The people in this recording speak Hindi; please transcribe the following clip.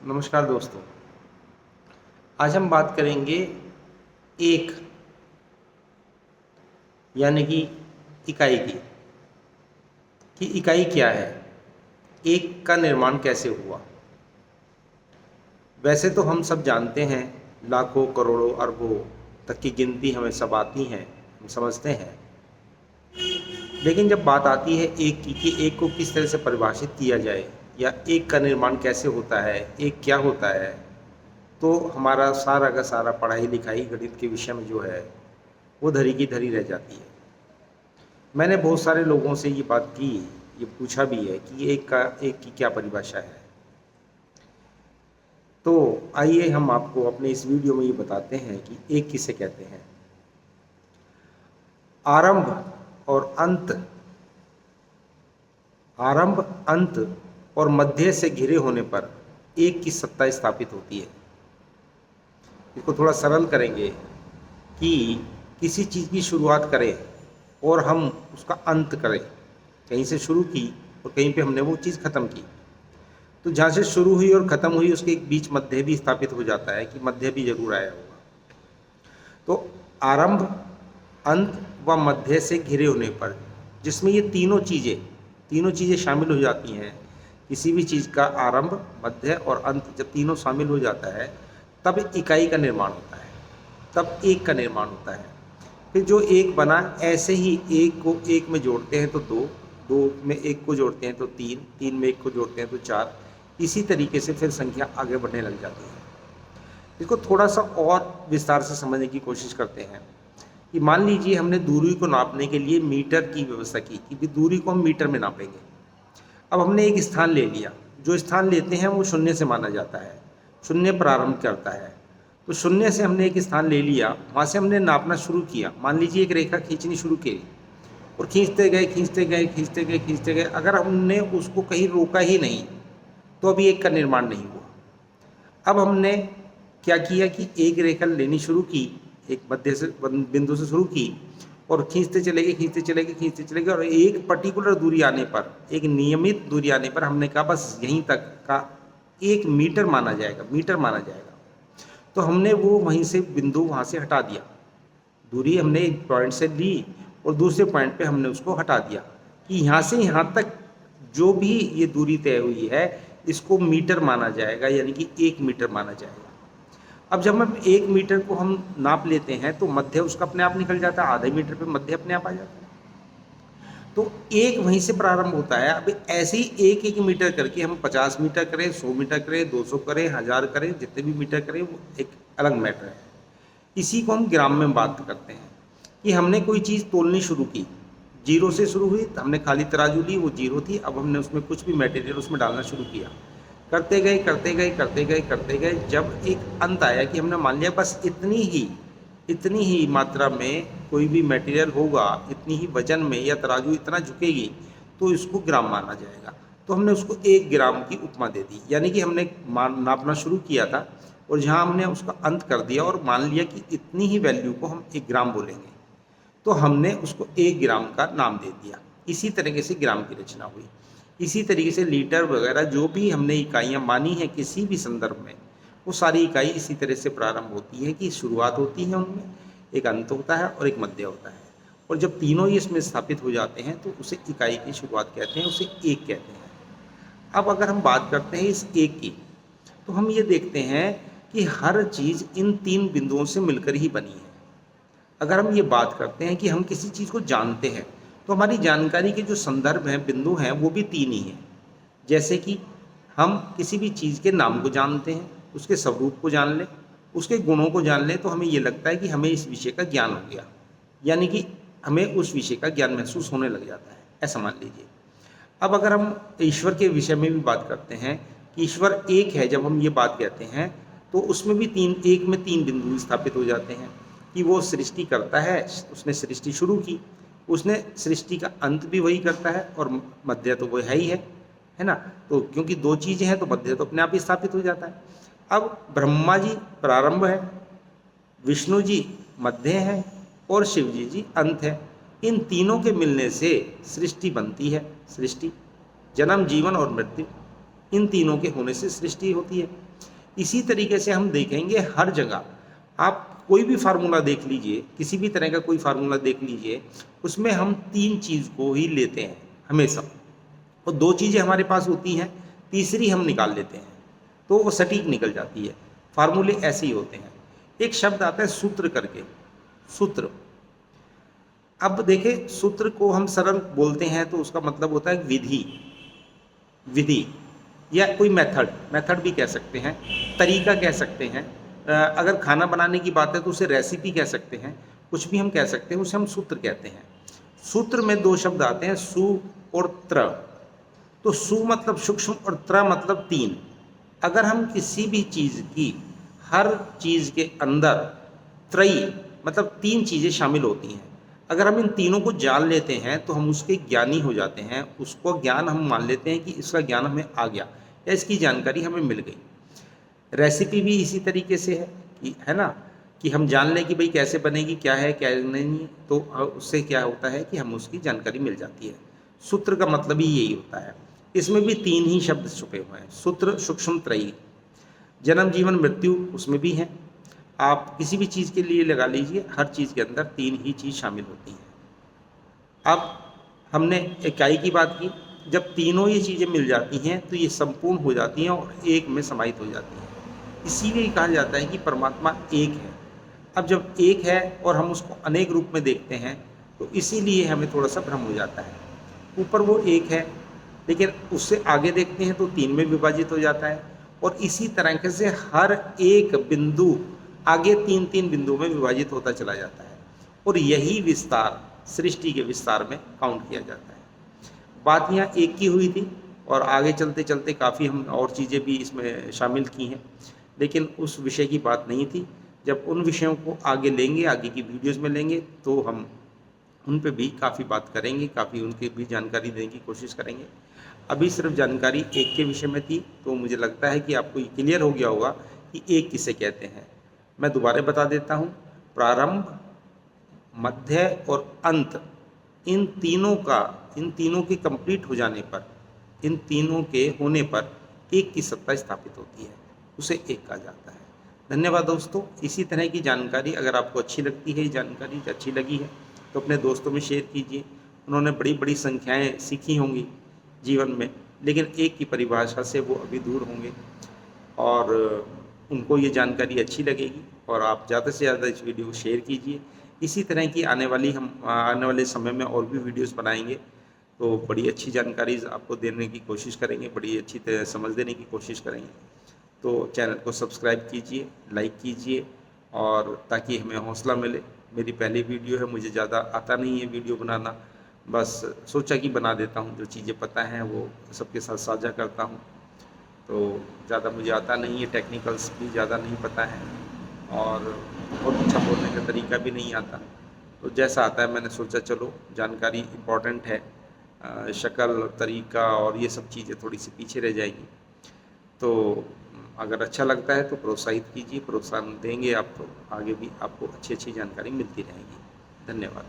नमस्कार दोस्तों। आज हम बात करेंगे एक यानी कि इकाई की कि इकाई क्या है, एक का निर्माण कैसे हुआ। वैसे तो हम सब जानते हैं, लाखों करोड़ों अरबों तक की गिनती हमें सब आती हैं, हम समझते हैं। लेकिन जब बात आती है एक की कि एक को किस तरह से परिभाषित किया जाए या एक का निर्माण कैसे होता है, एक क्या होता है, तो हमारा सारा का सारा पढ़ाई लिखाई गणित के विषय में जो है वो धरी की धरी रह जाती है। मैंने बहुत सारे लोगों से ये बात की, ये पूछा भी है कि एक की क्या परिभाषा है। तो आइए हम आपको अपने इस वीडियो में ये बताते हैं कि एक किसे कहते हैं। आरंभ अंत और मध्य से घिरे होने पर एक की सत्ता स्थापित होती है। इसको थोड़ा सरल करेंगे कि किसी चीज़ की शुरुआत करें और हम उसका अंत करें, कहीं से शुरू की और कहीं पे हमने वो चीज़ ख़त्म की, तो जहाँ से शुरू हुई और ख़त्म हुई उसके एक बीच मध्य भी स्थापित हो जाता है कि मध्य भी जरूर आया होगा। तो आरंभ अंत व मध्य से घिरे होने पर, जिसमें ये तीनों चीज़ें शामिल हो जाती हैं, किसी भी चीज़ का आरंभ मध्य और अंत जब तीनों शामिल हो जाता है तब इकाई का निर्माण होता है, तब एक का निर्माण होता है। फिर जो एक बना, ऐसे ही एक को एक में जोड़ते हैं तो दो, दो में एक को जोड़ते हैं तो तीन, तीन में एक को जोड़ते हैं तो चार, इसी तरीके से फिर संख्या आगे बढ़ने लग जाती है। इसको थोड़ा सा और विस्तार से समझने की कोशिश करते हैं कि मान लीजिए हमने दूरी को नापने के लिए मीटर की व्यवस्था की कि भी दूरी को हम मीटर में नापेंगे। अब हमने एक स्थान ले लिया, जो स्थान लेते हैं वो शून्य से माना जाता है, शून्य प्रारंभ करता है। तो शून्य से हमने एक स्थान ले लिया, वहाँ से हमने नापना शुरू किया। मान लीजिए एक रेखा खींचनी शुरू की और खींचते गए खींचते गए खींचते गए खींचते गए, अगर हमने उसको कहीं रोका ही नहीं तो अभी एक का निर्माण नहीं हुआ। अब हमने क्या किया कि एक रेखा लेनी शुरू की, एक मध्य से बिंदु से शुरू की और खींचते चले गए खींचते चले गए खींचते चले गए, और एक पर्टिकुलर दूरी आने पर, एक नियमित दूरी आने पर हमने कहा बस यहीं तक का एक मीटर माना जाएगा, मीटर माना जाएगा। तो हमने वो वहीं से बिंदु वहाँ से हटा दिया, दूरी हमने एक पॉइंट से ली और दूसरे पॉइंट पे हमने उसको हटा दिया कि यहाँ से यहाँ तक जो भी ये दूरी तय हुई है इसको मीटर माना जाएगा, यानी कि एक मीटर माना जाएगा। अब जब हम एक मीटर को हम नाप लेते हैं तो मध्य उसका अपने आप निकल जाता है, आधे मीटर पे मध्य अपने आप आ जाता है। तो एक वहीं से प्रारंभ होता है। अब ऐसे ही एक एक मीटर करके हम 50 मीटर करें, 100 मीटर करें, 200 करें, 1000 करें, जितने भी मीटर करें वो एक अलग मैटर है। इसी को हम ग्राम में बात करते हैं कि हमने कोई चीज़ तोलनी शुरू की, जीरो से शुरू हुई, हमने खाली तराजू ली, वो जीरो थी, अब हमने उसमें कुछ भी मटेरियल उसमें डालना शुरू किया, करते गए करते गए करते गए करते गए, जब एक अंत आया कि हमने मान लिया बस इतनी ही मात्रा में कोई भी मटेरियल होगा, इतनी ही वजन में या तराजू इतना झुकेगी तो इसको ग्राम माना जाएगा। तो हमने उसको 1 ग्राम की उपमा दे दी, यानी कि हमने नापना शुरू किया था और जहाँ हमने उसका अंत कर दिया और मान लिया कि इतनी ही वैल्यू को हम 1 ग्राम बोलेंगे, तो हमने उसको 1 ग्राम का नाम दे दिया। इसी तरीके से ग्राम की रचना हुई। इसी तरीके से लीटर वगैरह जो भी हमने इकाइयाँ मानी हैं किसी भी संदर्भ में, वो सारी इकाई इसी तरह से प्रारंभ होती है कि शुरुआत होती है उनमें, एक अंत होता है और एक मध्य होता है, और जब तीनों ही इसमें स्थापित हो जाते हैं तो उसे इकाई की शुरुआत कहते हैं, उसे एक कहते हैं। अब अगर हम बात करते हैं इस एक की, तो हम ये देखते हैं कि हर चीज़ इन 3 बिंदुओं से मिलकर ही बनी है। अगर हम ये बात करते हैं कि हम किसी चीज़ को जानते हैं तो हमारी जानकारी के जो संदर्भ हैं, बिंदु हैं, वो भी 3 ही हैं। जैसे कि हम किसी भी चीज़ के नाम को जानते हैं, उसके स्वरूप को जान लें, उसके गुणों को जान लें, तो हमें ये लगता है कि हमें इस विषय का ज्ञान हो गया, यानी कि हमें उस विषय का ज्ञान महसूस होने लग जाता है, ऐसा मान लीजिए। अब अगर हम ईश्वर के विषय में भी बात करते हैं कि ईश्वर एक है, जब हम ये बात कहते हैं तो उसमें भी एक में 3 बिंदु स्थापित हो जाते हैं कि वो सृष्टि करता है, उसने सृष्टि शुरू की, उसने सृष्टि का अंत भी वही करता है और मध्य तो वो है ना। तो क्योंकि 2 चीज़ें हैं तो मध्य तो अपने आप ही स्थापित हो जाता है। अब ब्रह्मा जी प्रारंभ है, विष्णु जी मध्य है और शिव जी अंत है। इन तीनों के मिलने से सृष्टि बनती है। सृष्टि, जन्म, जीवन और मृत्यु, इन तीनों के होने से सृष्टि होती है। इसी तरीके से हम देखेंगे हर जगह, आप कोई भी फार्मूला देख लीजिए, किसी भी तरह का कोई फार्मूला देख लीजिए, उसमें हम तीन चीज़ को ही लेते हैं हमेशा, और दो चीज़ें हमारे पास होती हैं, तीसरी हम निकाल लेते हैं तो वो सटीक निकल जाती है। फार्मूले ऐसे ही होते हैं। एक शब्द आता है सूत्र करके, सूत्र। अब देखें, सूत्र को हम सरल बोलते हैं तो उसका मतलब होता है विधि, विधि या कोई मेथड, मेथड भी कह सकते हैं, तरीका कह सकते हैं। अगर खाना बनाने की बात है तो उसे रेसिपी कह सकते हैं, कुछ भी हम कह सकते हैं, उसे हम सूत्र कहते हैं। सूत्र में दो शब्द आते हैं, सु और त्र। तो सु मतलब सूक्ष्म और त्र मतलब तीन। अगर हम किसी भी चीज़ की, हर चीज़ के अंदर त्रयी मतलब तीन चीज़ें शामिल होती हैं, अगर हम इन तीनों को जान लेते हैं तो हम उसके ज्ञानी हो जाते हैं। उसको ज्ञान हम मान लेते हैं कि इसका ज्ञान हमें आ गया या इसकी जानकारी हमें मिल गई। रेसिपी भी इसी तरीके से है कि, है ना, कि हम जान लें कि भाई कैसे बनेगी, क्या है क्या नहीं, तो उससे क्या होता है कि हम उसकी जानकारी मिल जाती है। सूत्र का मतलब ही यही होता है। इसमें भी तीन ही शब्द छुपे हुए हैं, सूत्र, सूक्ष्म, त्रयी। जन्म, जीवन, मृत्यु उसमें भी है। आप किसी भी चीज़ के लिए लगा लीजिए, हर चीज़ के अंदर तीन ही चीज़ शामिल होती है। अब हमने इकाई की बात की, जब तीनों ये चीज़ें मिल जाती हैं तो ये संपूर्ण हो जाती हैं और एक में समाहित हो जाती हैं। इसीलिए कहा जाता है कि परमात्मा एक है। अब जब एक है और हम उसको अनेक रूप में देखते हैं तो इसीलिए हमें थोड़ा सा भ्रम हो जाता है। ऊपर वो एक है, लेकिन उससे आगे देखते हैं तो तीन में विभाजित हो जाता है, और इसी तरह से हर एक बिंदु आगे तीन तीन बिंदुओं में विभाजित होता चला जाता है, और यही विस्तार सृष्टि के विस्तार में काउंट किया जाता है। बात यहाँ एक की हुई थी और आगे चलते चलते काफ़ी हम और चीज़ें भी इसमें शामिल की हैं, लेकिन उस विषय की बात नहीं थी। जब उन विषयों को आगे लेंगे, आगे की वीडियोज़ में लेंगे, तो हम उन पे भी काफ़ी बात करेंगे, काफ़ी उनकी भी जानकारी देने की कोशिश करेंगे। अभी सिर्फ जानकारी एक के विषय में थी, तो मुझे लगता है कि आपको ये क्लियर हो गया होगा कि एक किसे कहते हैं। मैं दोबारा बता देता हूँ, प्रारंभ, मध्य और अंत, इन तीनों के कंप्लीट हो जाने पर, इन तीनों के होने पर एक की सत्ता स्थापित होती है, उसे एक कहा जाता है। धन्यवाद दोस्तों। इसी तरह की जानकारी अगर आपको अच्छी लगती है, जानकारी अच्छी लगी है तो अपने दोस्तों में शेयर कीजिए। उन्होंने बड़ी बड़ी संख्याएं सीखी होंगी जीवन में, लेकिन एक की परिभाषा से वो अभी दूर होंगे, और उनको ये जानकारी अच्छी लगेगी, और आप ज़्यादा से ज़्यादा इस वीडियो को शेयर कीजिए। इसी तरह की आने वाले समय में और भी वीडियोस बनाएंगे, तो बड़ी अच्छी जानकारी आपको देने की कोशिश करेंगे, बड़ी अच्छी तरह समझ देने की कोशिश करेंगे। तो चैनल को सब्सक्राइब कीजिए, लाइक कीजिए, और ताकि हमें हौसला मिले। मेरी पहली वीडियो है, मुझे ज़्यादा आता नहीं है वीडियो बनाना, बस सोचा कि बना देता हूँ, जो चीज़ें पता हैं वो सबके साथ साझा करता हूँ। तो ज़्यादा मुझे आता नहीं है, टेक्निकल्स भी ज़्यादा नहीं पता है, और बहुत अच्छा बोलने का तरीका भी नहीं आता। तो जैसा आता है मैंने सोचा चलो जानकारी इम्पॉर्टेंट है, शक्ल, तरीका और ये सब चीज़ें थोड़ी सी पीछे रह जाएगी। तो अगर अच्छा लगता है तो प्रोत्साहित कीजिए, प्रोत्साहन देंगे आप तो आगे भी आपको अच्छी अच्छी जानकारी मिलती रहेगी। धन्यवाद।